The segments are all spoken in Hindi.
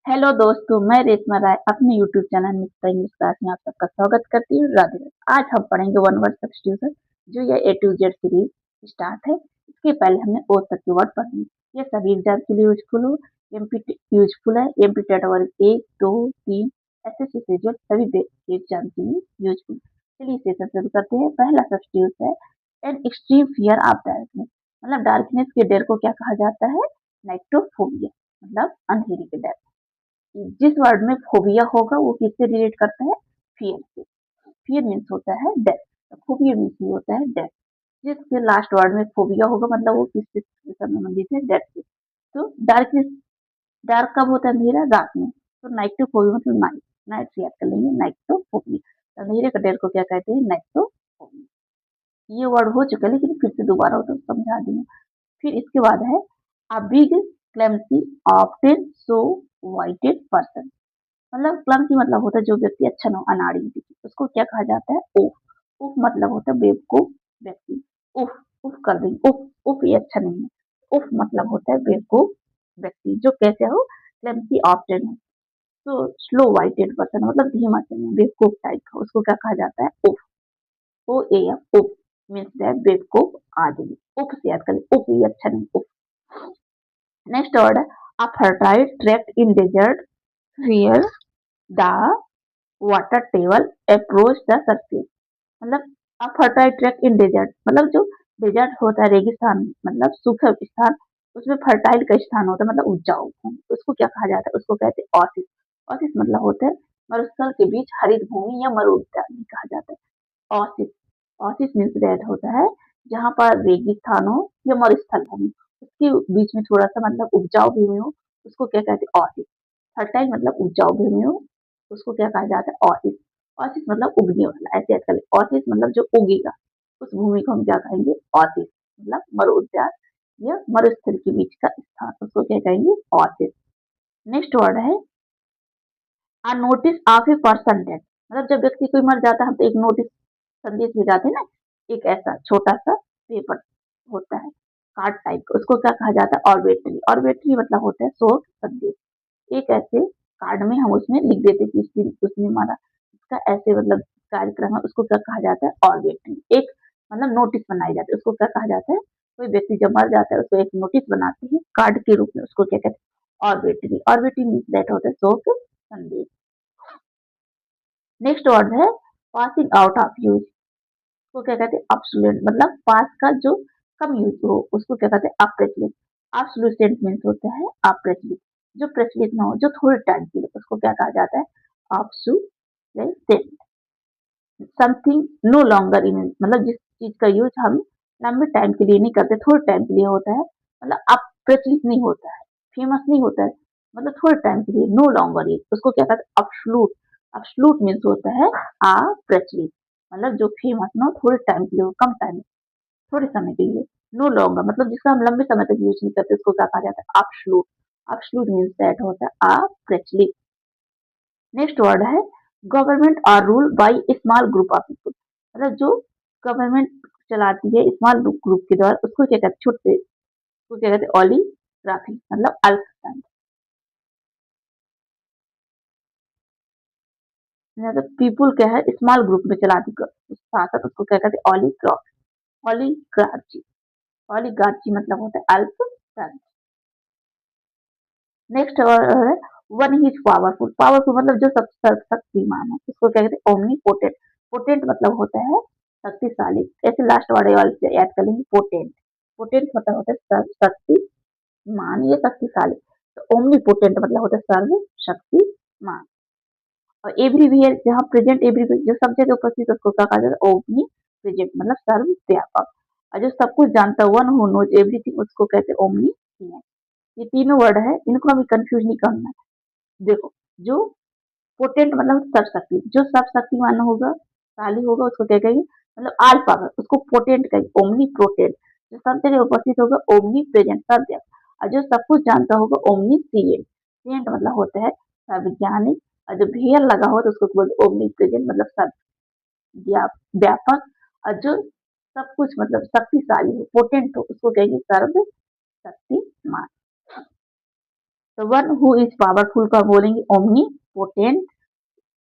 हेलो दोस्तों, मैं रेशमा राय अपने YouTube channel mister English class में आप सबका स्वागत करती हूँ। राधे राधे। आज हम पढ़ेंगे वन वर्ड सब्स्टिट्यूशन, जो ये ए टू जेड सीरीज स्टार्ट है। इसके पहले हमने ओ तक के वर्ड पढ़े। ये सभी एग्जाम के लिए यूजफुल है। एमपी कैटेगरी 1, 2, 3 एसएससी से जो सभी एग्जाम के लिए यूजफुल। चलिए सेशन शुरू करते हैं। पहला सब्स्टिट्यूट है an extreme fear of darkness. मतलब डार्कनेस के डर को क्या कहा जाता है? नाइट्रोफोबिया, मतलब अंधेरे के डर। जिस वर्ड में फोबिया होगा वो किससे रिलेट करता है? फियर से। फियर मीन्स होता है डेथ, फोबिया मीन्स ही होता है डेथ। जिसके लास्ट वर्ड में फोबिया होगा मतलब वो किससे संबंधित है? डेथ से। तो डार्कनेस, डार्क कब होता है? अंधेरा, रात में। तो नाइट्रोफोबिया मतलब नाइट, नाइट से याद कर लेंगे नाइट्रोफोबिया। अंधेरे का डर को क्या कहते हैं? नाइट्रोफोबिया। ये वर्ड हो चुका है लेकिन फिर से दोबारा हो तो समझा दी हूँ। फिर इसके बाद है a big clumsy often slow witted person. मतलब क्लमसी मतलब होता है जो व्यक्ति अच्छा ना हो, अनाड़ी दिखे, उसको क्या कहा जाता है? उफ। उफ मतलब होता है बेवकूफ व्यक्ति। उफ, उफ कर देंगे, उफ, उफ ये अच्छा नहीं है। उफ मतलब होता है बेवकूफ व्यक्ति जो कैसे हो? क्लमसी ऑफ्टन हो। तो स्लो वाइटेड पर्सन मतलब धीमा चलने, बेवकूफ टाइप का, उसको क्या कहा जाता है? उफ। ओ ए एफ, उफ मीन्स दैट बेवकूफ आदमी। उफ से याद करें, उफ ये अच्छा नहीं, उफ। नेक्स्ट वर्ड है a fertile tract in desert where the water table approach the surface. मतलब a fertile tract in desert मतलब जो डेजर्ट होता है, रेगिस्तान मतलब सूखा स्थान, उसमें फर्टाइल का स्थान होता है मतलब उपजाऊ भूमि, उसको क्या कहा जाता है? उसको कहते हैं ऑसिस। ऑसिस मतलब होता है मरुस्थल के बीच हरित भूमि या मरु उद्यान भी कहा जाता है। ऑसिस, ऑसिस मीन्स दैट होता है जहाँ पर रेगिस्तान हो या मरुस्थल भूमि, उसके बीच में थोड़ा सा मतलब उपजाऊ भूमि हो, उसको क्या कहते हैं? ऑसिस। फर्टाइल मतलब उपजाऊ भूमि हो, उसको क्या कहा जाता है? ऑसिस। ऑसिस मतलब उगने वाला, ऐसे याद कर ले। ऑसिस मतलब जो उगेगा उस भूमि को हम क्या कहेंगे? ऑसिस। मतलब मरु उद्यान या मरुस्थल के बीच का स्थान, उसको क्या कहेंगे? ऑसिस। नेक्स्ट वर्ड है a notice of a person death. मतलब जब व्यक्ति कोई मर जाता है हम तो एक नोटिस, संदेश भेजाते हैं ना, एक ऐसा छोटा सा पेपर होता है कार्ड टाइप का, उसको क्या कहा जाता है? ऑर्बिटरी। ऑर्बिटरी मतलब होता है शोक संदेश। एक ऐसे कार्ड में हम उसमें लिख देते कि इस दिन उसने मारा, इसका ऐसे मतलब कार्यक्रम है, उसको क्या कहा जाता है? ऑर्बिटरी। एक मतलब नोटिस बनाई जाती है, उसको क्या कहा जाता है? कोई व्यक्ति जब मर जाता है उसको एक नोटिस बनाते हैं कार्ड के रूप में, उसको क्या कहते हैं? ऑर्बिटरी। ऑर्बिटरी मीन्स दैट होता है शोक संदेश। नेक्स्ट वर्ड है पासिंग आउट ऑफ यूज। उसको क्या कहते हैं? ऑब्सोल्यूट मतलब पास का जो कम यूज हो उसको क्या कहते हैं? अप्रचलित। ऑब्सोल्यूट मीन्स होता है अप्रचलित, जो प्रचलित ना हो, जो थोड़े टाइम के लिए, उसको क्या कहा जाता है? Obsolete. Something no longer in, मतलब जिस चीज का यूज हम लंबे टाइम के लिए नहीं करते, थोड़े टाइम के लिए होता है, मतलब अब प्रचलित नहीं होता है, फेमस नहीं होता है, मतलब थोड़े टाइम के लिए, नो लॉन्गर यूज, उसको क्या कहते हैं? अब्सोल्यूट। अब्सोल्यूट मीन्स होता है अप्रचलित, मतलब जो फेमस ना हो, थोड़े टाइम के लिए हो, कम टाइम, थोड़े समय के लिए। नो लॉन्गर मतलब जिसका हम लंबे समय तक यूज नहीं करते, उसको क्या कहा जाता है? अब्सोल्यूट। अब्सोल्यूट मीन्स दैट होता है अप्रचलित। नेक्स्ट वर्ड है government or rule by small group of people. मतलब जो गवर्नमेंट चलाती है स्मॉल ग्रुप के द्वारा, उसको क्या कहते हैं? छोटे, उसको क्या कहते हैं? ओलिगार्की मतलब अल्पतंत्र। मतलब पीपुल क्या है? स्मॉल ग्रुप में चलाती शासक, उसको क्या कहते हैं? ओलिगार्ची। ओलिगार्ची मतलब होता है अल्पतंत्र। नेक्स्ट है one he is powerful. Powerful मतलब जो सब शक्तिमान है, उसको क्या कहते हैं? Omni potent. पोटेंट मतलब होता है शक्तिशाली। ऐसे लास्ट वाले वाले याद कर लेंगे, पोटेंट। पोटेंट मतलब होता है शक्तिमान या शक्तिशाली। तो ओमनी पोटेंट मतलब होता है सर्व शक्तिमान। और एवरीवेयर जहाँ प्रेजेंट, एवरीवेयर जो सब जगह उपस्थित, उसको क्या कहा जाता है? ओमनी प्रेजेंट मतलब सर्व व्यापक। और जो सब कुछ जानता है, वन हु नोज एवरीथिंग, उसको कहते हैं ओमनी। ये तीनों वर्ड है, इनको अभी कंफ्यूज नहीं करना है। देखो, जो पोटेंट मतलब सर्वशक्ति, जो सर्वशक्तिमान होगा, शाली होगा, उसको क्या कहेंगे? मतलब ऑल पावर, उसको पोटेंट कहेंगे, ओमनी प्रोटेंट। जो सब जगह उपस्थित होगा, ओमनी प्रेजेंट सब जगह। और जो सब कुछ जानता होगा, ओमनी सीएंट। सीएंट मतलब होता है सर्वज्ञानी। और जो भेयर लगा हो तो उसको बोलते ओमनी प्रेजेंट मतलब सर्व व्यापक। और जो सब कुछ मतलब शक्तिशाली हो, पोटेंट हो, उसको कहेंगे सर्व शक्तिमान। तो वन हु इज पावरफुल का बोलेंगे ओमनी पोटेंट।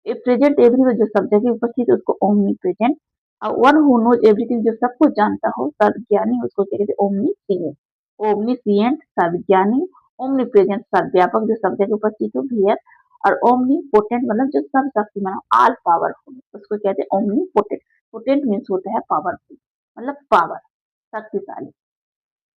प्रेजेंट एवरीवेयर जो सब जगह उपस्थित है उसको ओमनी प्रेजेंट। और वन हु नोज एवरीथिंग जो सब कुछ जानता हो, सर्वज्ञानी, उसको क्या कहते हैं ओमनीसिएंट। ओमनीसिएंट सर्वज्ञानी, ओमनी प्रेजेंट सर्वव्यापक जो सब जगह उपस्थित हो हियर, और ओमनी पोटेंट मतलब जो सब शक्तिमान हो, ऑल पावरफुल, उसको कहते हैं ओमनी पोटेंट। पोटेंट मीन्स होता है पावरफुल, मतलब पावर, शक्तिशाली।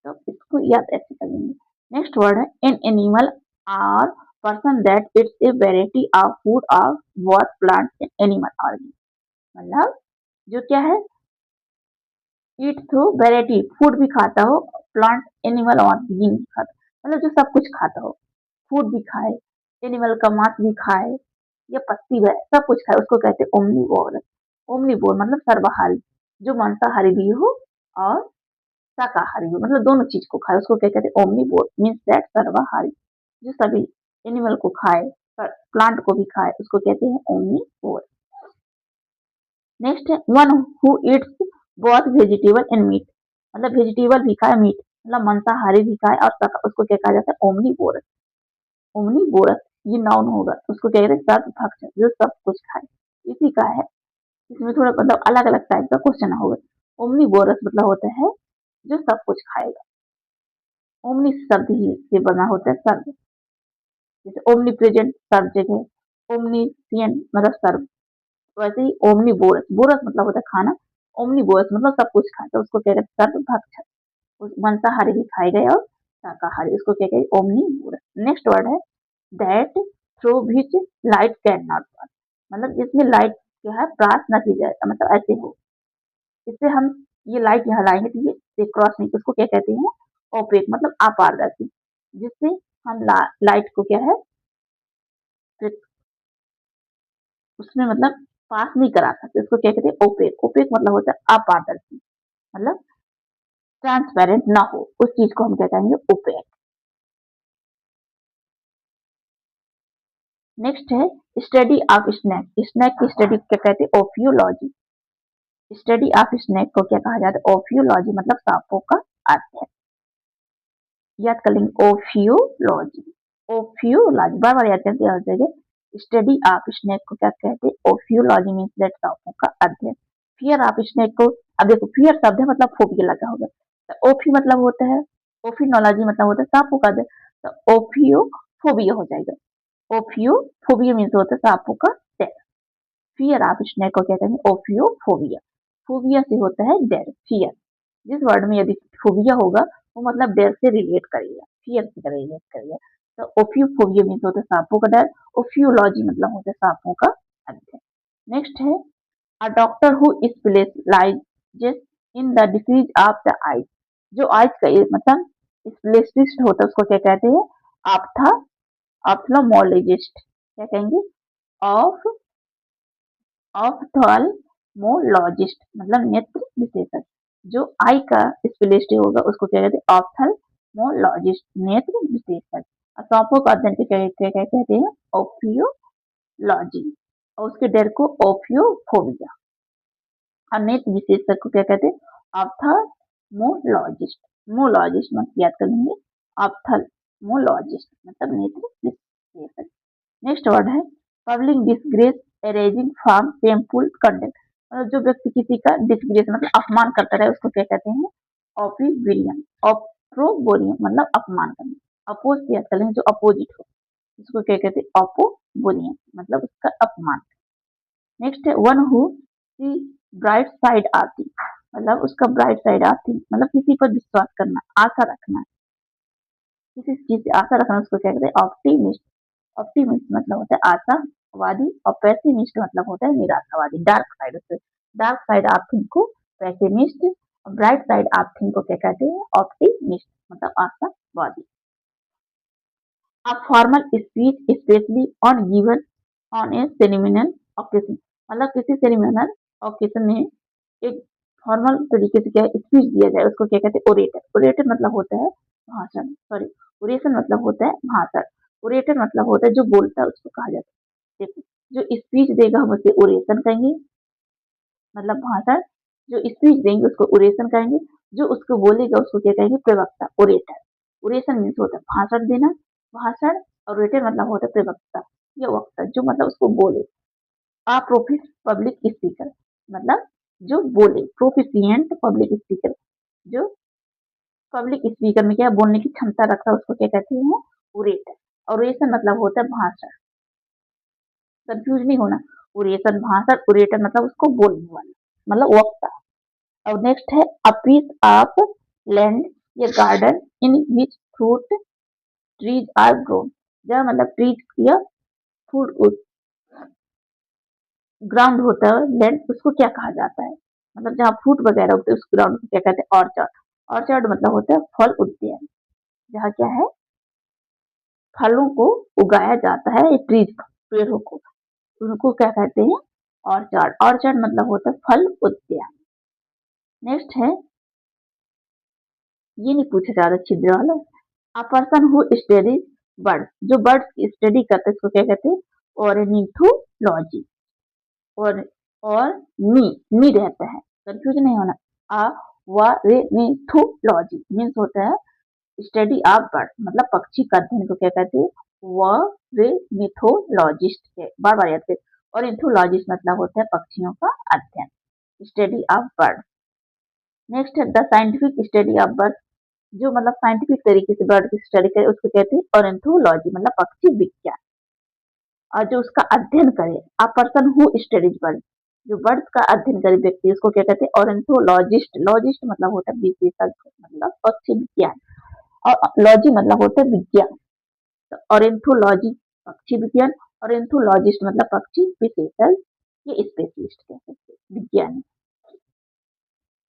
तो इसको याद ऐसे करेंगे। नेक्स्ट वर्ड है एन एनिमल और person that it's a variety of food of what plant animal organism, मतलब जो क्या है ईट थ्रू वेराइटी, फूड भी खाता हो, प्लांट एनिमल और बीइंग भी खाता, मतलब जो सब कुछ खाता हो, फूड भी खाए, एनिमल का मांस भी खाए या पत्ती है सब कुछ खाए, उसको कहते हैं ओमनीवोर। ओमनीवोर मतलब सर्वहारी, जो मांसाहारी भी हो और शाकाहारी भी, मतलब दोनों चीज को खाए, उसको क्या कहते हैं ओमनीवोर, मीन्स दैट सर्वहारी, जो सभी एनिमल को खाए, प्लांट को भी खाए, उसको कहते हैं ओमनीवोर। नेक्स्ट है one who eats both vegetable and meat, मतलब वेजिटेबल भी खाए, मीट मतलब मांसाहारी भी खाए और उसको क्या कहा जाता है ओमनीवोरस। ओमनीवोरस ये नाउन होगा, उसको क्या कहते हैं सर्वभक्षक, जो सब कुछ खाए, इसी का है। इसमें थोड़ा मतलब अलग अलग टाइप का क्वेश्चन होगा। ओमनीवोरस मतलब होता है जो सब कुछ खाएगा। ओमनी शब्द ही से बना होता है सर्व, जैसे ओमनी प्रेजेंट सर्व जगह, ओमनीसिएंट मतलब सर्व, वैसे ही ओमनीवोरस, बोरस मतलब होता है खाना, ओमनीवोरस मतलब सब कुछ खाता है, उसको कहते हैं सर्वभक्षक। उस मांसाहारी भी खाएगा और शाकाहारी, उसको क्या कहते हैं ओमनीवोरस। नेक्स्ट वर्ड है that through which light can not pass, मतलब जिसमें लाइट क्या है पास न की जाए, मतलब ऐसे हो, इससे हम ये लाइट यहाँ लाएंगे तो ये क्रॉस नहीं, उसको क्या कहते हैं ओपेक, मतलब अपारदर्शी, जिससे हम लाइट को क्या है उसमें मतलब पास नहीं करा सकते, उसको क्या कहते हैं ओपेक। ओपेक मतलब होता है अपारदर्शी, मतलब ट्रांसपेरेंट ना हो, उस चीज को हम क्या कहेंगे ओपेक। नेक्स्ट है स्टडी ऑफ स्नैक। स्नैक की स्टडी क्या कहते हैं ओफियोलॉजी। स्टडी ऑफ स्नैक को क्या कहा जाता है ओफियोलॉजी, मतलब सांपों का अध्ययन। याद कर लेंगे ओफियोलॉजी, ओफियोलॉजी बार बार याद करते हो जाएगा। स्टडी ऑफ स्नेक को क्या कहते हैं ओफियोलॉजी, मीन्स दैट सांपों का अध्ययन। फियर ऑफ स्नेक को, अब देखो फियर शब्द है मतलब फोबिया लगा होगा, तो ओफी मतलब होता है, ओफिनोलॉजी मतलब होता है सांपों का अध्ययन, तो ओफियोफोबिया हो जाएगा। ओफियोफोबिया मीन्स होता है सांपों का डर। फियर ऑफ स्नेक को क्या कहते हैं ओफियोफोबिया। फोबिया से होता है डर, फियर। जिस वर्ड में यदि फोबिया होगा वो मतलब डर से रिलेट करेगा, फियर से रिलेट करेगा, तो ओफियोफोबिया मीन्स होता है सांपों का डर, ओफियोलॉजी मतलब होता है सांपों का अध्ययन। नेक्स्ट है a doctor who specialises in the disease of the eyes, जो आईज का मतलब स्पेशलिस्ट होता है, उसको क्या कहते हैं ऑप्था ऑप्थेल्मोलॉजिस्ट, क्या कहेंगे ऑफ ऑप्थेल्मोलॉजिस्ट मतलब नेत्र विशेषज्ञ। जो आई का स्पेशलिस्ट होगा उसको क्या कहते हैं ऑप्थेल्मोलॉजिस्ट, नेत्र विशेषज्ञ। और सांपों का अध्ययन क्या कहते हैं ओफियोलॉजी, और उसके डर को ओफियोफोबिया। और नेत्र विशेषज्ञ को क्या कहते हैं ऑप्थेल्मोलॉजिस्ट। मोलॉजिस्ट मतलब याद कर लेंगे, ऑप्थेल्मोलॉजिस्ट मतलब नेत्र विशेषज्ञ। नेक्स्ट वर्ड है public disgrace arising from shameful conduct, मतलब जो व्यक्ति किसी का डिस्ग्रेस मतलब अपमान करता रहे उसको क्या कहते हैं ऑपिबोरियम। ऑप्रोबोरियम मतलब अपमान करना, अपोज याद कर लेंगे जो अपोजिट हो, उसको क्या कहते हैं अपोबोरियम मतलब उसका अपमान। नेक्स्ट है one who see bright side आती, मतलब उसका ब्राइट साइड आती मतलब किसी पर विश्वास करना, आशा रखना, किसी चीज से आशा रखना, उसको क्या कहते हैं ऑप्टिमिस्ट। ऑप्टिमिस्ट मतलब होता है आशावादी, और पेसिमिस्ट मतलब होता है निराशावादी, डार्क साइड। उससे डार्क साइड ऑफ थिंग को पेसिमिस्ट, और ब्राइट साइड ऑफ थिंग को क्या कहते हैं ऑप्टिमिस्ट मतलब आशावादी। A formal speech specially on given on a ceremonial occasion, मतलब किसी सेरेमनियल ओकेजन में एक फॉर्मल तरीके से क्या स्पीच दिया जाए उसको क्या कहते हैं ओरेटर। ओरेटर मतलब होता है भाषण, सॉरी ओरेशन मतलब होता है भाषण, ओरेटर मतलब होता है जो बोलता है उसको कहा जाता है। देखो जो स्पीच देगा हम उसे ओरेशन कहेंगे, मतलब भाषण, जो स्पीच देंगे उसको ओरेशन कहेंगे, जो उसको बोलेगा उसको क्या कहेंगे प्रवक्ता, ओरेटर। ओरेशन मीन्स होता है भाषण देना, भाषण ओरेटर मतलब होता है प्रवक्ता या वक्ता, जो मतलब उसको बोले। आ प्रोफिस पब्लिक स्पीकर मतलब जो बोले, प्रोफिशिएंट पब्लिक स्पीकर जो पब्लिक स्पीकर में क्या बोलने की क्षमता रखता है उसको क्या कहते हैं, ओरेटर। ओरेशन मतलब होता है भाषण, कंफ्यूज नहीं होना, ओरेशन भाषण, ओरेटर मतलब उसको बोलने वाला मतलब वक्ता। और नेक्स्ट है अ पीस ऑफ लैंड या garden in which fruit trees are grown, जहाँ मतलब ट्रीज या फूड ग्राउंड होता है लैंड, उसको क्या कहा जाता है, मतलब जहाँ फ्रूट वगैरह होते हैं उस ग्राउंड को क्या कहते हैं, ऑर्चर्ड। ऑर्चर्ड मतलब होता है फल उद्यान, जहाँ क्या है फलों को उगाया जाता है, ट्रीज पेड़ों को, उनको क्या कहते हैं, ऑर्चर्ड। ऑर्चर्ड मतलब होता है फल उद्यान। नेक्स्ट है, ये नहीं पूछा जा रहा छिद्र वाला, अ पर्सन हु स्टडीज बर्ड्स, जो बर्ड्स की स्टडी करते हैं उसको क्या कहते हैं, ऑर्निथोलॉजी। और और नी रहता है, कंफ्यूज नहीं होना। अ व रे ने थू लॉजी मीन्स होता है स्टडी ऑफ बर्ड, मतलब पक्षी का अध्ययन को क्या कहते हैं, व रे मिथोलॉजिस्ट है, बार बार याद करें। और इंथोलॉजिस्ट मतलब होता है पक्षियों का अध्ययन, स्टडी ऑफ बर्ड। नेक्स्ट है the scientific study of bird, जो मतलब साइंटिफिक तरीके से बर्ड की स्टडी करे उसको कहते हैं ऑर्निथोलॉजी, मतलब पक्षी विज्ञान। और जो उसका अध्ययन करे, अ पर्सन हु स्टडीज बर्ड, जो बर्ड्स का अध्ययन करे व्यक्ति उसको क्या कहते हैं, ऑर्निथोलॉजिस्ट। लॉजिस्ट मतलब होता है विशेषज्ञ, मतलब पक्षी विज्ञान, और लॉजी मतलब होता है विज्ञान। तो ऑर्निथोलॉजी पक्षी विज्ञान, ऑर्निथोलॉजिस्ट मतलब पक्षी विशेषज्ञ, ये स्पेशलिस्ट कह सकते हैं, विज्ञानी।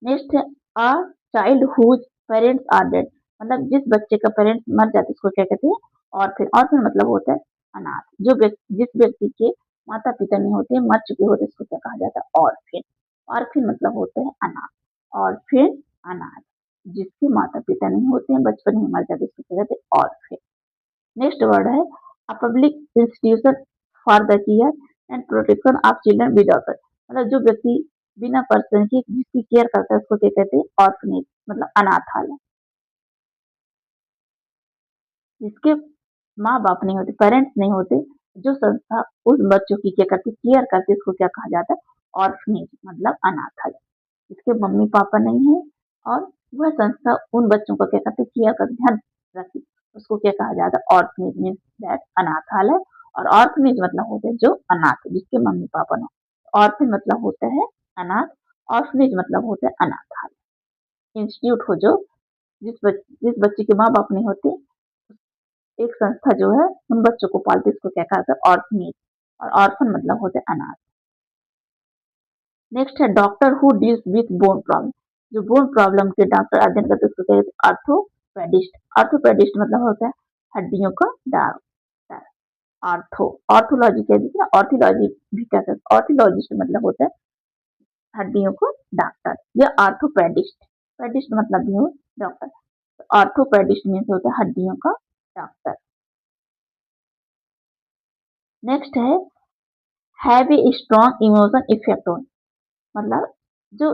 नेक्स्ट है a child whose parents are dead, मतलब जिस बच्चे का पेरेंट्स मर जाते उसको क्या कहते हैं, ऑर्फन। ऑर्फन मतलब होता है अनाथ, जो जिस व्यक्ति के माता पिता नहीं होते, मर चुके होते, उसको क्या कहा जाता है, ऑर्फिन। ऑर्फिन मतलब होता है अनाथ, ऑर्फिन अनाथ, जिसके माता पिता नहीं होते हैं, बचपन में मर जाते उसको क्या कहते हैं, ऑर्फिन। नेक्स्ट वर्ड है a public institution for the care and protection of children without, मतलब जो व्यक्ति बिना पर्सन की जिसकी केयर करता है उसको क्या कहते हैं, ऑर्फनेज, मतलब अनाथालय। जिसके माँ बाप नहीं होते, पेरेंट्स नहीं होते, जो संस्था उस बच्चों की क्या करती, केयर करती है, उसको क्या कहा जाता है, ऑर्फनेज, मतलब अनाथालय। जिसके मम्मी पापा नहीं है और वह संस्था उन बच्चों का क्या करती, केयर का ध्यान रखती, उसको क्या कहा जाता है, ऑर्फनेज मीन्स दैट अनाथालय। और ऑर्फनेज मतलब होते हैं जो अनाथ, जिसके मम्मी पापा ना, ऑर्फन मतलब होता है अनाथ, ऑर्फनेज मतलब होता है अनाथालय। इंस्टीट्यूट हो जो जिस बच्चे के माँ बाप नहीं होते, एक संस्था जो है उन बच्चों को पालती, उसको क्या कहा जाता है, ऑर्फनेज। और ऑर्फन मतलब होते हैं अनाथ। नेक्स्ट है doctor who deals with bone problem, जो बोन प्रॉब्लम के डॉक्टर अध्ययन करते हैं उसको कहते हैं आर्थोपेडिस्ट। आर्थोपेडिस्ट मतलब होता है हड्डियों का डॉक्टर। आर्थो ऑर्थोलॉजी कह दीजिए ना, ऑर्थोलॉजी भी कह सकते हैं, ऑर्थोलॉजिस्ट मतलब होता है हड्डियों को डॉक्टर, या आर्थोपेडिस्ट। पेडिस्ट मतलब भी हो डॉक्टर, आर्थोपेडिस्ट मीन्स होता है हड्डियों का डॉक्टर। नेक्स्ट है have a strong emotion effect on, मतलब जो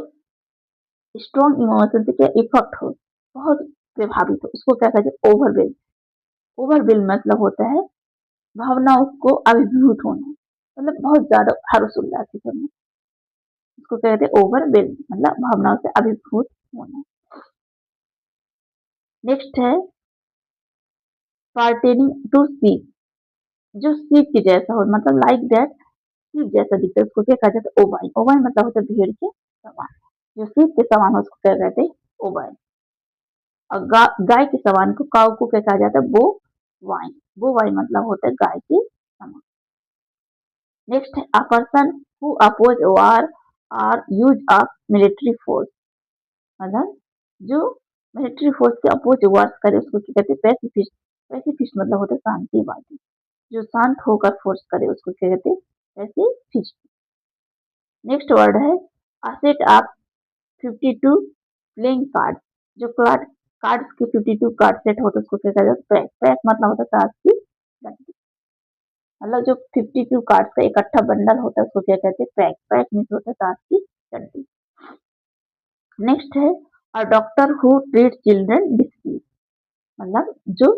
स्ट्रॉन्ग इमोशन से क्या इफेक्ट हो, बहुत प्रभावित हो, उसको क्या कहते हैं, ओवरवेल। ओवरवेल मतलब होता है भावनाओं को अभिभूत होना, मतलब बहुत ज्यादा हर्ष उल्लास से करना, उसको कहते हैं ओवरवेल, मतलब भावनाओं से अभिभूत होना। नेक्स्ट है पार्टेनिंग टू सीप, जो सीप के जैसा हो, मतलब लाइक दैट सीप जैसा दिखता है, उसको क्या कहा जाता है, ओवाइन। ओवाइन मतलब होता है भेड़ के समान, जो सीप के समान हो उसको क्या कहते हैं, ओवाइन। और गाय के समान को, काउ को क्या कहा जाता है, बो वाइन। बो वाइन मतलब होता है गाय के समान। नेक्स्ट है a person who oppose war or use of military force, मतलब जो मिलिट्री फोर्स के अपोज वार करे उसको क्या कहते हैं, पैसिफिस्ट। पैसिफिस्ट मतलब होता है शांतिवादी, जो शांत होकर फोर्स करे उसको क्या कहते हैं, पैसिफिस्ट। नेक्स्ट वर्ड है a set of 52 playing card, जो कार्ड्स के 52 कार्ड सेट होते उसको क्या कहते हैं, पैक। पैक मतलब होता है ताश की गड्डी, मतलब जो 52 कार्ड्स का इकट्ठा बंडल होता है उसको क्या कहते हैं, पैक। पैक मीन्स होता है ताश की गड्डी। नेक्स्ट है a doctor who treat children disease, मतलब जो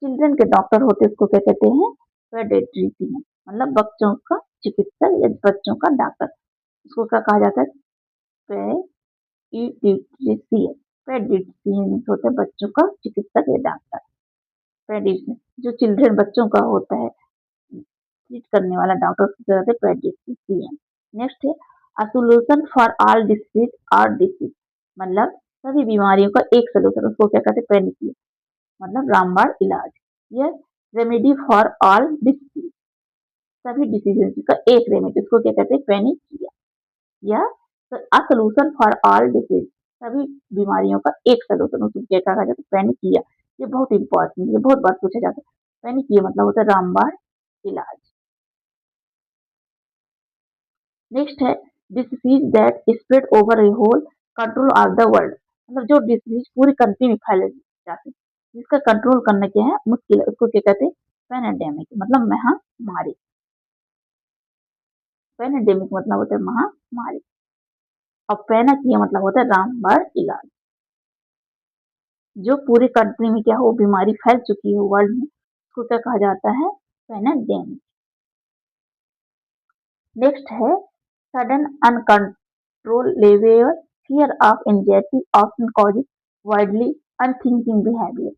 चिल्ड्रन के डॉक्टर होते उसको क्या कहते हैं, पेडियाट्रिशियन, मतलब बच्चों का चिकित्सक या बच्चों का डॉक्टर, उसको क्या कहा जाता है, पेडियाट्रिशियन। पेडियाट्रिशियन होते हैं बच्चों का चिकित्सक या डॉक्टर। पेडियाट्रिशियन जो चिल्ड्रन बच्चों का होता है ट्रीट करने वाला डॉक्टर उसको क्या कहते हैं, पेडियाट्रिशियन। नेक्स्ट है a solution for all disease और डिसीज, मतलब सभी बीमारियों का एक सलूशन, उसको क्या कहते हैं, पैनिकिया, मतलब रामबाण इलाज। यह रेमेडी फॉर ऑल डिसीज, सभी डिसीजेस का एक रेमेडी, उसको क्या कहते हैं, पैनिकिया। या a solution for all disease, सभी बीमारियों का एक सलूशन, उसको क्या कहा जाता है, पैनिकिया। ये बहुत इंपॉर्टेंट, ये बहुत बार पूछा जाता है। पैनिकिया मतलब होता है रामबाण इलाज। नेक्स्ट है disease that spread over a whole control of the world, मतलब जो डिसीज पूरी कंट्री में फैले जाते हैं, जिसका कंट्रोल करना क्या है, मुश्किल है, उसको क्या कहते हैं, पैनाडेमिक, मतलब महामारी। पैनाडेमिक मतलब होता है महामारी, और पैनाकिया मतलब होता है रामबाण इलाज। जो पूरी कंट्री में क्या हो, बीमारी फैल चुकी हो वर्ल्ड में, उसको क्या कहा जाता है, पैनाडेमिक। नेक्स्ट है sudden uncontrollable fear of anxiety often causes widely unthinking behaviour,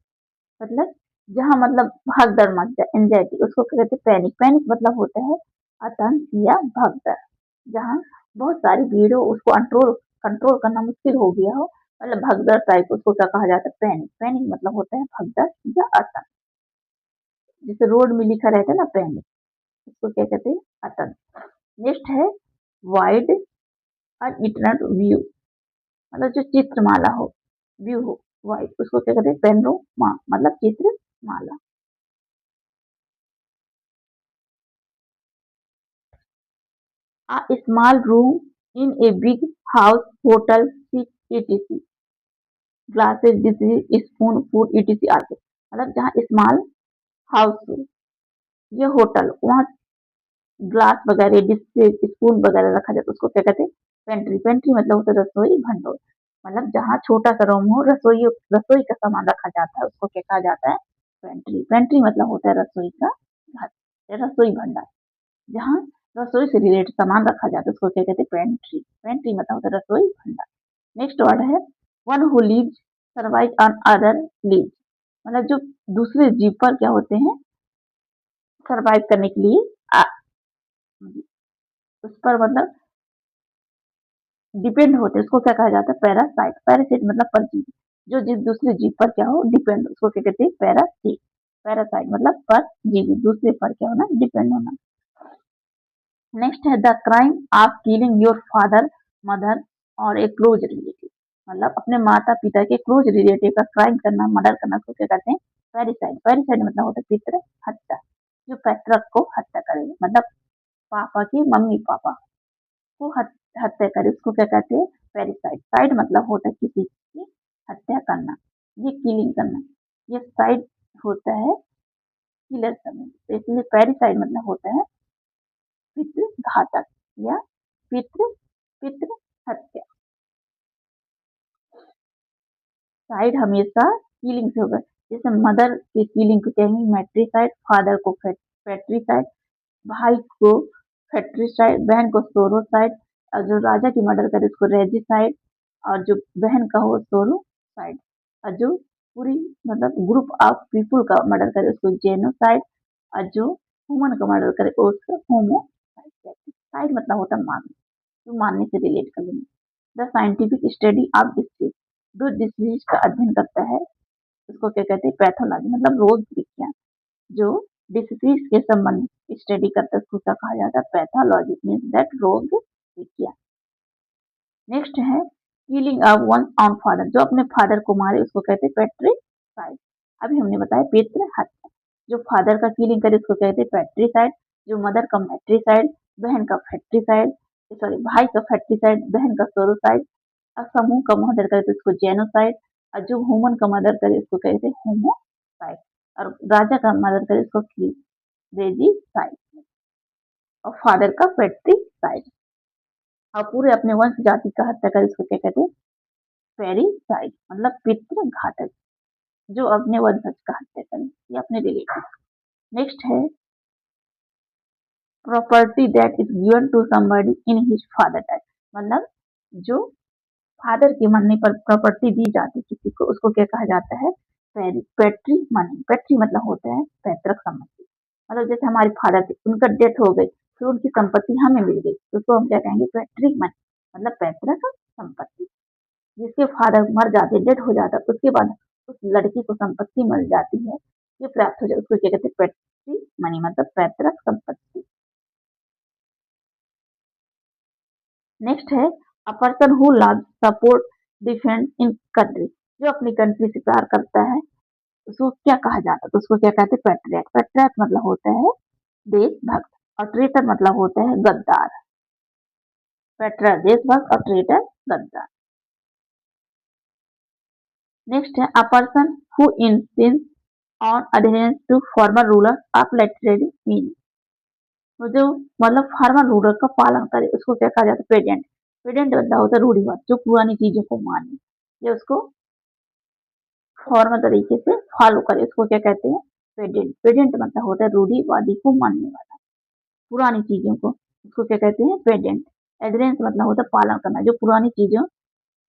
मतलब जहाँ मतलब भागदड़ मच जाए, एंजाइटी, उसको क्या कहते हैं, पैनिक। पैनिक मतलब होता है आतंक या भगदड़, जहाँ बहुत सारी भीड़ हो, उसको कंट्रोल कंट्रोल करना मुश्किल हो गया हो, मतलब भगदड़ टाइप, उसको क्या कहा जाता है, पैनिक। पैनिक मतलब होता है भगदड़ या आतंक, जैसे रोड में लिखा रहता है ना पैनिक, उसको क्या कहते हैं, आतंक। नेक्स्ट है वाइड अनइटरनल व्यू, मतलब जो चित्रमाला हो, व्यू हो वाइड, उसको क्या कहते हैं, पेनोरमा, मतलब चित्रमाला। A small room in a big house, hotel, ship, etc. Glasses, dishes, spoon, food, etc. आते, मतलब जहाँ स्मॉल हाउस हो या होटल, वहाँ ग्लास वगैरह, डिशेज, स्पून वगैरह रखा जाता है, उसको क्या कहते हैं, पेंट्री। पेंट्री मतलब होता है रसोई भंडोर, मतलब जहाँ छोटा सा रूम हो, रसोई रसोई का सामान रखा जाता है, उसको क्या कहा जाता है, पेंट्री। पेंट्री मतलब होता है रसोई का घर या रसोई भंडार, जहाँ रसोई से रिलेटेड सामान रखा जाता है, उसको क्या कहते हैं, पेंट्री। पेंट्री मतलब होता है रसोई भंडार। नेक्स्ट वर्ड है one who lives survive on other lives, मतलब जो दूसरे जीव पर क्या होते हैं, सर्वाइव करने के लिए उस पर मतलब डिपेंड होते हैं, उसको क्या कहा जाता है, पैरासाइट। पैरासाइट मतलब परजीवी, जो जिस दूसरे जीव पर क्या हो, डिपेंड, उसको क्या कहते हैं, पैरासाइट। पैरासाइट मतलब परजीवी, दूसरे पर क्या होना, डिपेंड होना। नेक्स्ट है the crime of killing your father mother और ए क्लोज रिलेटिव, मतलब अपने माता पिता के क्लोज रिलेटिव का क्राइम करना, मर्डर करना, उसको क्या कहते हैं, पैरिसाइड। पैरिसाइड मतलब होता है पितृ हत्या, जो पैतृक को हत्या करे, मतलब पापा की मम्मी पापा को हत्या करे, उसको क्या कहते हैं, पैरिसाइड। साइड मतलब होता है किसी की हत्या करना, ये किलिंग करना, ये साइड होता है किलर करना, तो इसलिए पैरिसाइड मतलब होता है पितृ घातक या पितृ पितृ हत्या। साइड हमेशा किलिंग से होगा, जैसे मदर के किलिंग को कहेंगे मैट्रिसाइड, फादर को पैट्रिसाइड, भाई को फैट्रिसाइड, बहन को सोरोसाइड, और जो राजा की मर्डर करे उसको रेजिसाइड, और जो बहन का हो सोरोसाइड, और जो पूरी मतलब ग्रुप ऑफ पीपुल का मर्डर करे उसको जेनोसाइड, और जो ह्यूमन का मर्डर करे उसको होमोसाइड। साइड मतलब होता है मानना, जो मानने से रिलेट कर लेंगे। The scientific study of disease, जो डिसीज का अध्ययन करता है उसको क्या कहते हैं, पैथोलॉजी, मतलब रोग विज्ञान। जो डिसीज के संबंध स्टडी करता है उसको क्या कहा जाता है, पैथोलॉजी, मीन्स दैट रोग विज्ञान। नेक्स्ट है killing of one on father, जो अपने फादर को मारे उसको कहते हैं पैट्रिसाइड। अभी हमने बताया पितृ हत्या, जो फादर का किलिंग करे उसको कहते हैं पैट्रिसाइड, जो मदर का मैट्रिसाइड, बहन का फैट्रिसाइड, सॉरी भाई का फैट्रिसाइड, बहन का सोरोसाइड, और समूह का मर्डर करे तो इसको जेनोसाइड, और जो ह्यूमन का मर्डर करे इसको कहते हैं होमोसाइड, और राजा का मर्डर करे इसको रेजिसाइड, और फादर का फैट्रिसाइड, और पूरे अपने वंश जाति का हत्या करे इसको क्या कहते हैं, पेरिसाइड, मतलब पितृ घातक। जो अपने वंशज का हत्या करे या अपने रिलेटिव। नेक्स्ट है property that is given to somebody in his father time, मतलब जो फादर के मरने पर प्रॉपर्टी दी जाती किसी को, उसको क्या कहा जाता है? पैट्री मनी। पैट्री मतलब होता है पैतृक संपत्ति। मतलब जैसे हमारे फादर थे, उनका डेथ हो गई, फिर उनकी संपत्ति हमें मिल गई, तो उसको हम क्या कहेंगे? पैट्री मनी, मतलब पैतृक संपत्ति। जिसके फादर मर जाते, डेथ हो जाता, उसके बाद उस लड़की को संपत्ति मिल जाती है, ये प्राप्त हो जाए, उसको क्या कहते हैं? पैट्री मनी, मतलब पैतृक संपत्ति। नेक्स्ट है a person who love support defend in country, जो अपनी कंट्री से प्यार करता है, उसको क्या कहा जाता है? तो उसको क्या कहते हैं? पैट्रियट। पैट्रियट मतलब होता है देशभक्त, और ट्रेटर मतलब होता है गद्दार। पैट्रियट देशभक्त और ट्रेटर गद्दार। नेक्स्ट है a person who insist on adherence to former ruler of literary meaning, तो जो मतलब फॉर्मर रूलर का पालन करे, उसको क्या कहा जाता है? पेडेंट। पेडेंट मतलब होता है रूढ़िवाद, जो पुरानी चीजों को माने या उसको फॉर्मल तरीके से फॉलो करे, उसको क्या कहते हैं? पेडेंट। पेडेंट मतलब होता है रूढ़िवादी को मानने वाला, पुरानी चीजों को, उसको क्या कहते हैं? पेडेंट। एडरेंस मतलब होता है पालन करना, जो पुरानी चीजों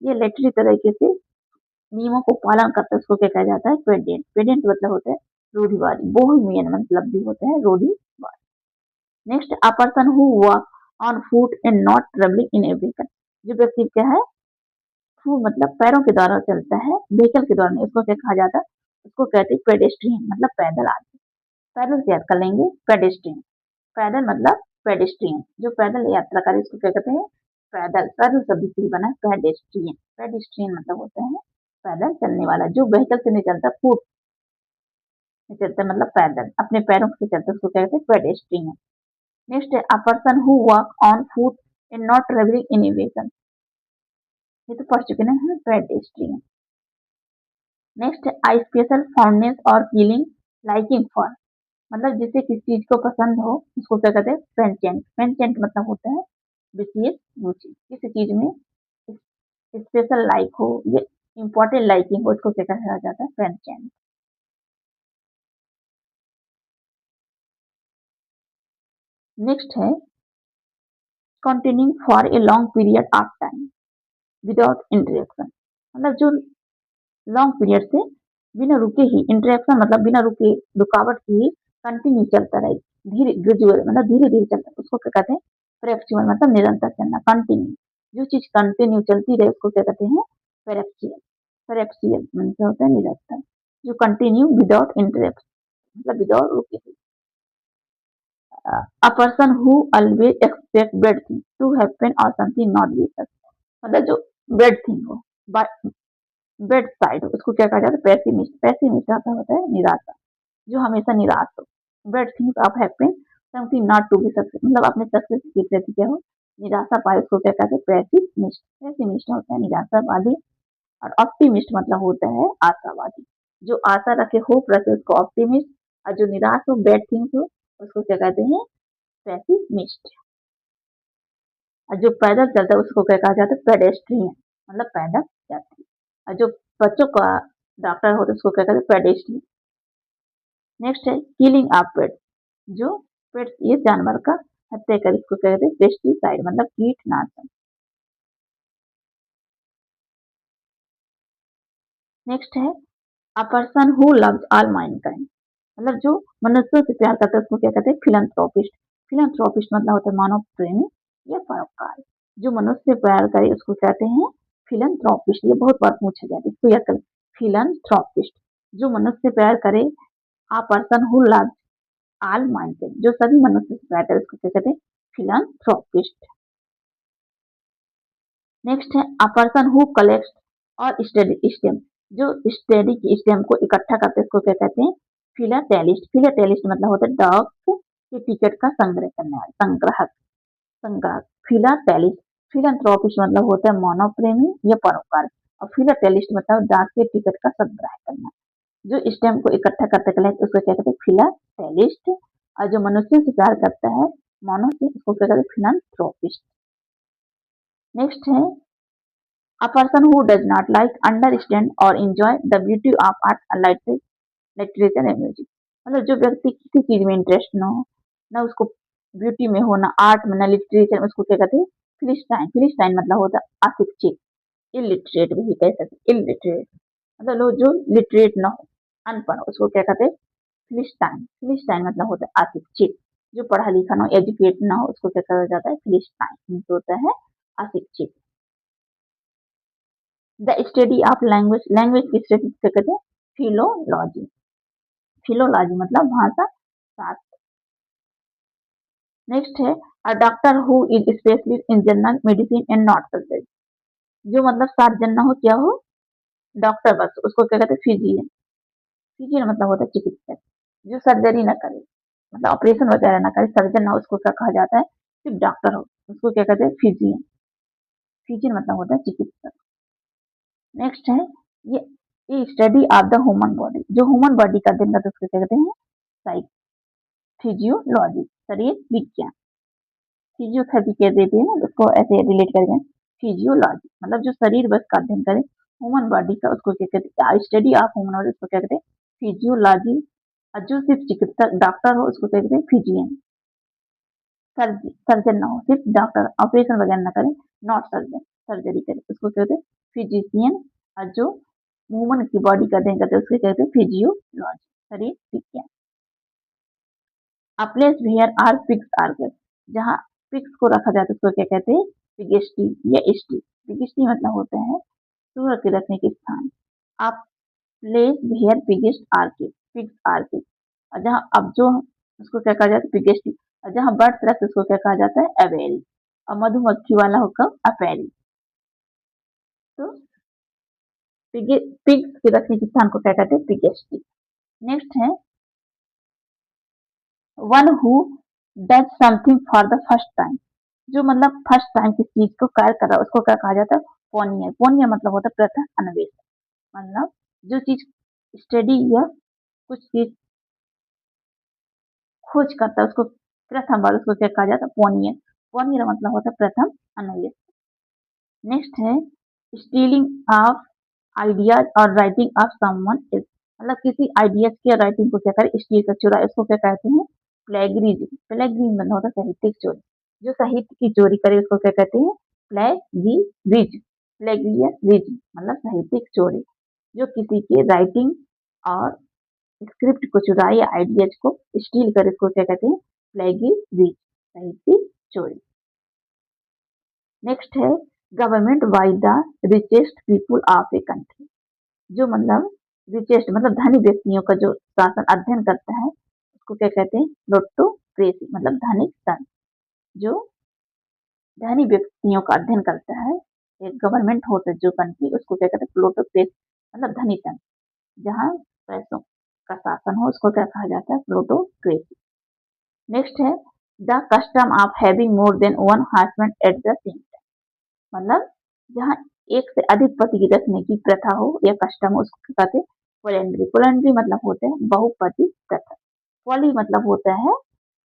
ये लेटरी तरीके से नियमों को पालन करता है, उसको क्या कहा जाता है? पेडेंट। पेडेंट मतलब होता है रूढ़िवादी, बोहेमियन मतलब भी होता है रूढ़िवादी। Next a person who walk on foot and not travelling in A vehicle, जो व्यक्ति क्या है? फुट मतलब पैरों के द्वारा चलता है, व्हीकल के द्वारा नहीं, उसको क्या कहा जाता है? उसको कहते हैं पेडेस्ट्रियन, मतलब पैदल आदमी। पैदल से याद कर लेंगे पेडेस्ट्रियन। पैदल मतलब पेडेस्ट्रियन, जो पैदल यात्रा करे, उसको क्या कहते हैं? पैदल। पैदल शब्द से ही बना पेडेस्ट्रियन। पेडेस्ट्रियन मतलब होता है पैदल चलने वाला, जो व्हीकल से नहीं चलता, फुट से चलता है, मतलब पैदल अपने पैरों से चलता है, उसको क्या कहते हैं? पेडेस्ट्रियन। नेक्स्ट है a person who walk on foot and not travelling in A vehicle, ये तो पढ़ चुके ना हम, पेडेस्ट्रियन। नेक्स्ट है आई स्पेशल फॉन्डनेस और फीलिंग लाइकिंग फॉर, मतलब जिसे किसी चीज को पसंद हो, उसको क्या कहते हैं? पेंचेंट। पेंचेंट मतलब होता है विशेष रुचि, किसी चीज में स्पेशल लाइक हो, ये इम्पोर्टेंट लाइकिंग हो, इसको क्या कहा जाता है? पेंचेंट। नेक्स्ट है continuing for a long period of time without interaction, मतलब जो लॉन्ग पीरियड से बिना रुके ही, इंटरेक्शन मतलब बिना रुके, रुकावट से ही कंटिन्यू चलता रहे, धीरे ग्रेजुअल मतलब धीरे धीरे चलता है, उसको क्या कहते हैं? पेरेक्चुअल मतलब निरंतर चलना, कंटिन्यू। जो चीज कंटिन्यू चलती रहे, उसको क्या कहते हैं? पेरेक्चुअल। पेरेक्चुअल मतलब क्या होता है? निरंतर। जो कंटिन्यू विदाउट इंटरेक्शन मतलब विदाउट रुके। A person who always expect bad thing to happen और समथिंग नॉट बी सच, मतलब जो बैड थिंग हो, बेड साइड, उसको क्या कहा जाता है? पैसिमिस्ट। पैसिमिस्ट आता होता है निराशा, जो हमेशा निराश हो। Bad things of happen something not to be success, मतलब अपने सक्सेस के प्रति क्या हो? निराशा पाए, उसको क्या कहते हैं? पैसिमिस्ट। पैसिमिस्ट होता है निराशावादी, और ऑप्टिमिस्ट मतलब होता है आशावादी, जो आशा रखे, होप रखे, उसको ऑप्टिमिस्ट, और जो निराश हो, बैड थिंग्स हो, उसको क्या कहते हैं? पैसिमिस्ट। और जो पैदल चलता है, उसको क्या कहा जाता है? पेडेस्ट्रियन, मतलब पैदल यात्री। और जो बच्चों का डॉक्टर होता है, उसको क्या कहते हैं? पेडेस्ट्रियन। नेक्स्ट है किलिंग ऑफ पेट, जो पेट ये जानवर का हत्या कर, इसको क्या कहते हैं? पेस्टिसाइड, मतलब कीटनाशक। नेक्स्ट है a person who loves all Mankind, मतलब जो मनुष्यों से प्यार करता है, उसको क्या कहते हैं? फिलंथ्रोपिस्ट। फिलंथ्रोपिस्ट मतलब होता है मानव प्रेमी या परोपकार, जो मनुष्य से प्यार करे, उसको कहते हैं फिलंथ्रोपिस्ट। ये बहुत बार पूछा जाता है, इसको याद करें, फिलंथ्रोपिस्ट। जो मनुष्य से प्यार करे, अ person who loves all Mankind, जो सभी मनुष्य से प्यार करे, उसको क्या कहते हैं? फिलंथ्रोपिस्ट। नेक्स्ट है अ पर्सन हु कलेक्ट्स और स्टडी स्टेम, जो स्टडी की स्टेम को इकट्ठा करते हैं, उसको क्या कहते हैं? फिलाटेलिस्ट। फिलाटेलिस्ट मतलब होता है डॉग के टिकट का संग्रह करने वाला, संग्राहक, संग्राहक। फिलाटेलिस्ट। फिलंथ्रोपिस्ट मतलब होता है मानव प्रेमी या परोपकार, और फिलाटेलिस्ट मतलब डाक के टिकट का संग्रह करना, जो स्टेम को इकट्ठा करते कलेक्ट, उसको क्या कहते हैं? फिलाटेलिस्ट। और जो मनुष्य से प्यार करता है, मानव से, उसको क्या कहते हैं? फिलंथ्रोपिस्ट। नेक्स्ट है A person who does not like, understand or enjoy the beauty of art and literature and music. मतलब जो व्यक्ति किसी चीज में इंटरेस्ट ना हो, ना उसको ब्यूटी में हो, ना आर्ट में, ना लिटरेचर में, उसको क्या कहते हैं? फिलिस्टाइन। फिलिस्टाइन मतलब होता है अशिक्षित, इलिटरेट भी कह सकते, इलिटरेट मतलब लोग जो लिटरेट ना हो, अनपढ़, उसको क्या कहते हैं? फिलिस्टाइन। फिलिस्टाइन मतलब होता है अशिक्षित, जो पढ़ा लिखा ना हो, एजुकेट ना हो, उसको क्या कहा जाता है? फिलिस्टाइन होता है अशिक्षित। The study of language, language की स्टडी क्या कहते हैं? फिलोलॉजी। फिलोलॉजी मतलब भाषा शास्त्र। नेक्स्ट है a doctor who is specialist in general medicine and not surgery. जो मतलब सर्जन ना हो, क्या हो? डॉक्टर बस, उसको क्या कहते हैं? फिजिशियन। फिजिशियन मतलब होता है चिकित्सक, जो सर्जरी ना करे, मतलब ऑपरेशन वगैरह ना करे, सर्जन ना हो, उसको क्या कहा जाता है? सिर्फ डॉक्टर हो, उसको क्या कहते हैं? फिजिशियन। फिजिशियन मतलब होता है चिकित्सक। नेक्स्ट है ये study of the human body, जो ह्यूमन बॉडी का अध्ययन करते हैं, उसको क्या कहते हैं? साइक फिजियोलॉजी, शरीर विज्ञान। फिजियोथेरेपी कह देते हैं ना, उसको ऐसे रिलेट करके फिजियोलॉजी मतलब जो शरीर बस का अध्ययन करे, ह्यूमन बॉडी का, उसको क्या कहते हैं? स्टडी ऑफ ह्यूमन बॉडी, उसको क्या कहते हैं? फिजियोलॉजी। और जो सिर्फ चिकित्सक डॉक्टर हो, उसको क्या कहते हैं? फिजिशियन। सर्जन ना हो, सिर्फ डॉक्टर, ऑपरेशन वगैरह ना करे, नॉट सर्जन, सर्जरी करे, उसको कहते हैं फिजिशियन। और जो ह्यूमन की बॉडी का अध्ययन करते हैं, उसको कहते हैं फिजियोलॉजी, शरीर विज्ञान। A place where are pigs are kept, जहाँ पिग्स को रखा जाता है, उसको क्या कहते हैं? पिगेस्टी या स्टी। पिगेस्टी मतलब होता है सूअर के रखने के स्थान। A place where pigs are kept, pigs are kept. और जहाँ अब जो उसको क्या कहा जाता है? पिगेस्टी। और जहाँ बर्ड्स रखते हैं, उसको क्या कहा जाता है? एवेरी। और मधुमक्खी वाला होगा अपेरी। तो पिग्स के रखने के स्थान को क्या कहते हैं? पिगेस्टी। नेक्स्ट है one who does something for the first time, जो मतलब फर्स्ट टाइम किसी चीज को कार्य कर रहा है, उसको क्या कहा जाता है? पोनियर। पोनियर मतलब होता है प्रथम अन्वेषण, मतलब जो चीज स्टडी या कुछ चीज खोज करता है, उसको प्रथम बार, उसको क्या कहा जाता है? पोनियर। पोनियर मतलब होता है प्रथम अन्वेषण। नेक्स्ट है स्टीलिंग ऑफ आइडियाज और राइटिंग ऑफ समवन एल्स, मतलब किसी आइडियाज की राइटिंग को क्या करे? स्टील कर चुरा, इसको क्या कहते हैं? प्लेगरिज्म। प्लेगरिज्म मतलब होता है साहित्यिक चोरी, जो साहित्य की चोरी करे, उसको क्या कहते हैं? प्लेगियरिज्म। प्लेगियरिज्म मतलब साहित्यिक चोरी, जो किसी की राइटिंग और स्क्रिप्ट को चुराए, आइडियाज को स्टील करे, इसको क्या कहते हैं? प्लेगियरिज्म, साहित्यिक चोरी। नेक्स्ट है government by the richest people of a country, जो मतलब रिचेस्ट मतलब धनी व्यक्तियों का जो शासन अध्ययन करता है, उसको क्या कहते हैं? प्लूटोक्रेसी मतलब धनिक तंत्र। जो धनी व्यक्तियों का अध्ययन करता है, एक गवर्नमेंट होता है जो कंट्री, उसको क्या कहते हैं? प्लूटोक्रेसी मतलब धनी तंत्र। जहाँ पैसों का शासन हो, उसको क्या कहा जाता है? प्लूटोक्रेसी। नेक्स्ट है the custom of having more than one husband at the same time, मतलब जहाँ एक से अधिक पति रखने की प्रथा हो या कस्टम हो, उसको क्या कहते हैं? पोलेंड्री। पोलेंड्री मतलब होता है बहुपति प्रथा। पॉली मतलब होता है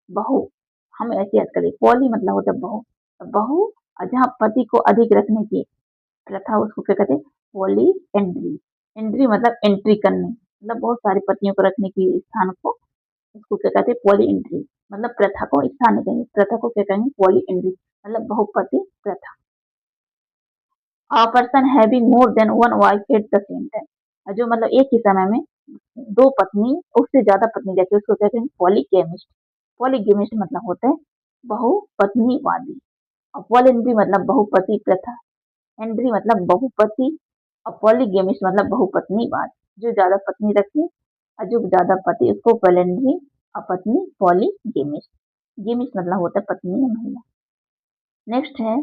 बहु, हम ऐसे याद करें, पॉली मतलब होता है बहु। बहु और जहाँ पति को अधिक रखने की प्रथा, उसको क्या कहते हैं? Polyandry. एंड्री मतलब एंट्री करने, मतलब बहुत सारे पतियों को रखने की स्थान को, उसको क्या कहते हैं? Polyandry. मतलब प्रथा को स्थान नहीं कहेंगे, प्रथा को क्या कहेंगे? पॉली एंड्री मतलब बहुपति प्रथा। A person having more than one wife at the same time, जो मतलब एक ही समय में दो पत्नी, उससे ज्यादा पत्नी रखे, उसको कहते हैं? पॉलीगैमिस्ट। पॉलीगैमिस्ट मतलब होता है बहुपत्नीवादी। और पॉलिंड्री मतलब बहुपति प्रथा। एंड्री मतलब बहुपति। और पॉलीगैमिस्ट मतलब बहुपत्नीवाद, जो ज्यादा पत्नी रखे और जो ज्यादा पति, उसको पॉलिंड्री। और पत्नी पॉलीगैमिस्ट। गेमिस्ट मतलब होता है पत्नी या महिला। नेक्स्ट है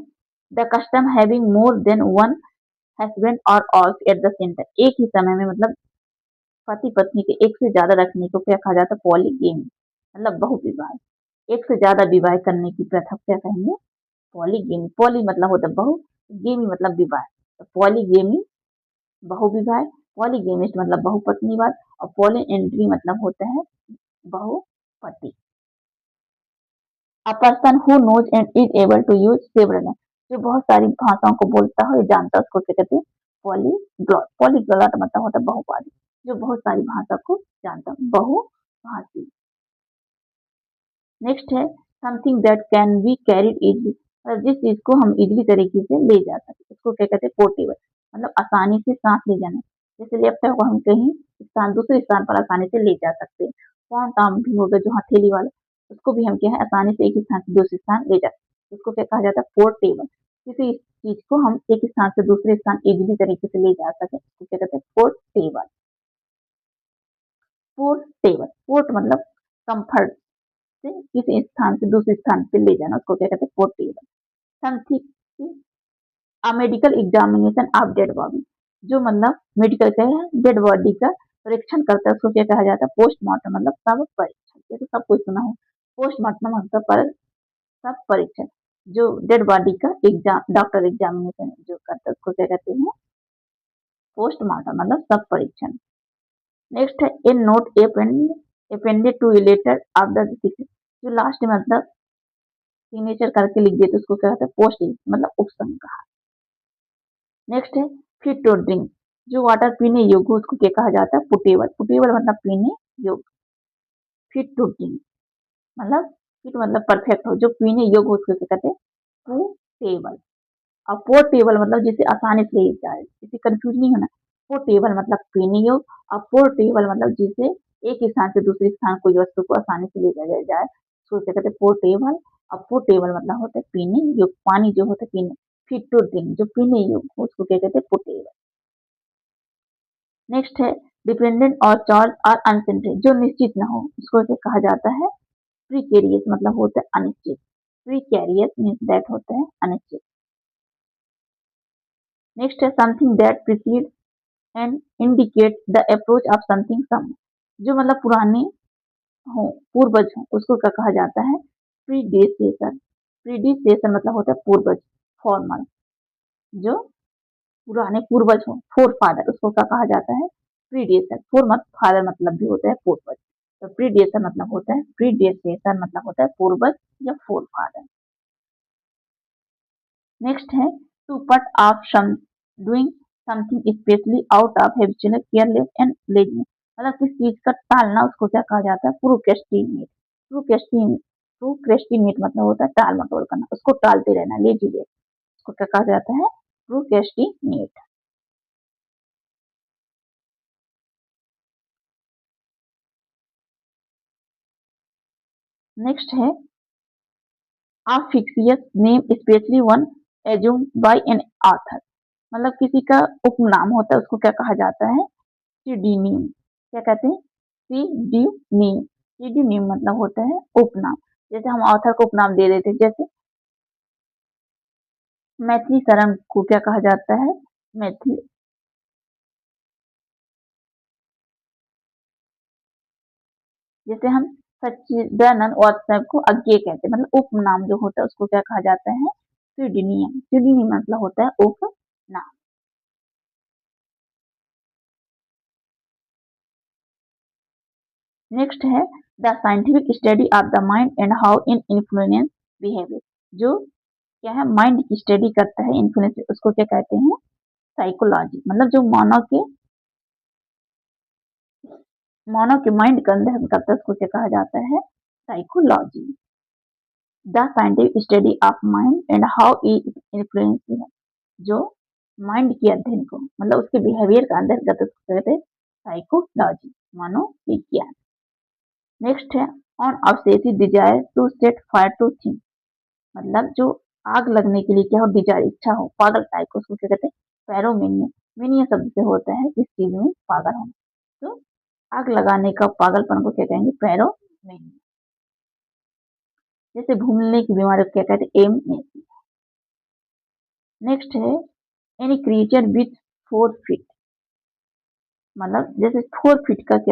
the custom having more than one husband और ऑल्स एट द सेम टाइम, एक ही समय में मतलब पति पत्नी के एक से ज्यादा रखने को क्या कहा जाता है? पॉलीगेमी मतलब बहुविवाह। एक से ज्यादा विवाह करने की प्रथा क्या कहेंगे? पॉलीगेमी। पॉली मतलब होता है बहु, गेमी मतलब विवाह, तो पॉलीगेमी बहुविवाह। पॉलीगेमिस्ट मतलब बहुपत्नीवाद। और पॉली एंड्री मतलब होता है बहुपति। A person who knows and is able to use several, जो बहुत सारी भाषाओं को बोलता हो या जानता है उसको क्या कहते हैं, पॉलीग्लॉट। पॉलीग्लॉट मतलब होता है बहुभाषी, जो बहुत सारी भाषा को जानता है, बहुभाषी। नेक्स्ट है something that can be carried easily, मतलब जिस चीज को हम इजली तरीके से ले जा सकते, उसको क्या कहते हैं, पोर्टेबल, मतलब आसानी से सांस ले जाना। जैसे लैपटॉप को हम कहीं स्थान दूसरे स्थान पर आसानी से ले जा सकते हैं। पॉन्ट आर्म भी होगा जो हथेली वाला, उसको भी हम क्या है आसानी से एक स्थान से दूसरे स्थान ले जा सकते हैं, उसको क्या कहा जाता है, पोर्टेबल। किसी चीज को हम एक स्थान से दूसरे स्थान इजिली तरीके से ले जा सके, उसको क्या कहते हैं, पोर्टेबल। पोर्टेबल, पोर्ट मतलब कंफर्ट से किसी स्थान से दूसरे स्थान पे ले जाना, उसको क्या कहते हैं, portable. Something a medical examination of dead body, जो मतलब मेडिकल का है डेड बॉडी का परीक्षण करता है, उसको क्या कहा जाता है, पोस्टमार्टम, मतलब शव परीक्षण। ये तो सब कुछ सुना हो। पोस्टमार्टम मतलब पर शव परीक्षण, जो डेड बॉडी का एग्जाम डॉक्टर एग्जामिनेशन जो करता है उसको क्या कहते हैं, पोस्टमार्टम मतलब शव परीक्षण। नेक्स्ट है a note appended to a letter of the disease, जो लास्ट में मतलब सिग्नेचर करके लिख देते उसको क्या कहते हैं, पोस्ट मतलब उपसंहार। नेक्स्ट है फिट टू ड्रिंक, जो वाटर पीने योग्य उसको क्या कहा जाता है, पुटेबल। पुटेबल मतलब पीने योग्य। फिट टू ड्रिंक मतलब फिट मतलब परफेक्ट हो, जो पीने योग्य उसको क्या कहते हैं, पुटेबल। और पोर्टेबल मतलब जिसे आसानी से ले जाए, इसे कंफ्यूज नहीं होना। पोर्टेबल मतलब पीने योग्य, और पोर्टेबल मतलब जिसे एक स्थान से दूसरे स्थान कोई वस्तु को आसानी से ले जाया जाए, उसको क्या कहते हैं, पोर्टेबल। और पोर्टेबल मतलब होता है पीने योग्य, पानी जो होता है पीने। फिट टू ड्रिंक जो पीने योग्य उसको क्या कहते हैं, पोर्टेबल। नेक्स्ट है डिपेंडेंट और चार्ज और अनसेंट्रिक, जो निश्चित न हो उसको क्या कहा जाता है, प्रीकेरियस मतलब होता है अनिश्चित। प्रीकेरियस मीन्स दैट होता है अनिश्चित। नेक्स्ट है something that precede and indicate the approach of something some, जो मतलब पुराने हो, पूर्वज हो, उसको क्या कहा जाता है, प्रीडिसेसर। प्रीडिसेसर मतलब होता है पूर्वज, फॉर्मर, जो पुराने पूर्वज हो, फोर फादर, उसको क्या कहा जाता है, प्रीडिएसर। फोर मत फादर मतलब भी होता है पूर्वज, तो प्रीडिएसर मतलब होता है, प्रीडिएसर मतलब होता है पूर्वज या फोर फादर। नेक्स्ट है to put off some doing something specially out of habitual careless and laziness, मतलब किस चीज का टालना उसको क्या कहा जाता है, प्रोक्रेस्टिनेट। प्रोक्रेस्टिनेट मतलब होता है टाल मटोल करना, उसको टालते रहना, लेजीनेस, उसको क्या कहा जाता है, प्रोक्रेस्टिनेट। नेक्स्ट है a fictitious name especially one assumed by an author, मतलब किसी का उपनाम होता है उसको क्या कहा जाता है, सीडीनेम। क्या कहते हैं, सीडीनेम। सीडीनेम मतलब होता है उपनाम, जैसे हम ऑथर को उपनाम दे देते हैं, जैसे मैथिली शरण को क्या कहा जाता है, मैथिली। जैसे हम सच्चिदानंद वात्सव को अज्ञे कहते हैं, मतलब उपनाम जो होता है उसको क्या कहा जाता है, सीडीनियम। सीडीनियम मतलब होता है उपनाम। नेक्स्ट है the scientific study of the mind and how in influence behaviour, जो क्या है, माइंड की स्टडी करता है, इन्फ्लुएंस, उसको क्या कहते हैं, साइकोलॉजी, मतलब जो मानव के माइंड का अध्ययन करता है उसको क्या कहा जाता है, psychology. The scientific study of mind and how it influence, जो माइंड के अध्ययन को मतलब उसके बिहेवियर का अध्ययन करता है उसको कहते हैं साइकोलॉजी, मनोविज्ञान। नेक्स्ट है on obsessive desire to set fire to thing, मतलब जो आग लगने के लिए क्या हो, डिजायर इच्छा हो, पागल टाइप को, उसको क्या कहते हैं, पैरोमेनिया। मेनिया शब्द से होता है किस चीज में पागल होना, तो आग लगाने का पागलपन को क्या कहेंगे, पैरोमेनिया। जैसे भूलने की बीमारी को क्या कहते हैं, एमनेसिया। नेक्स्ट है एनी क्रिएचर विथ 4 फीट, मतलब जैसे 4 फीट का क्या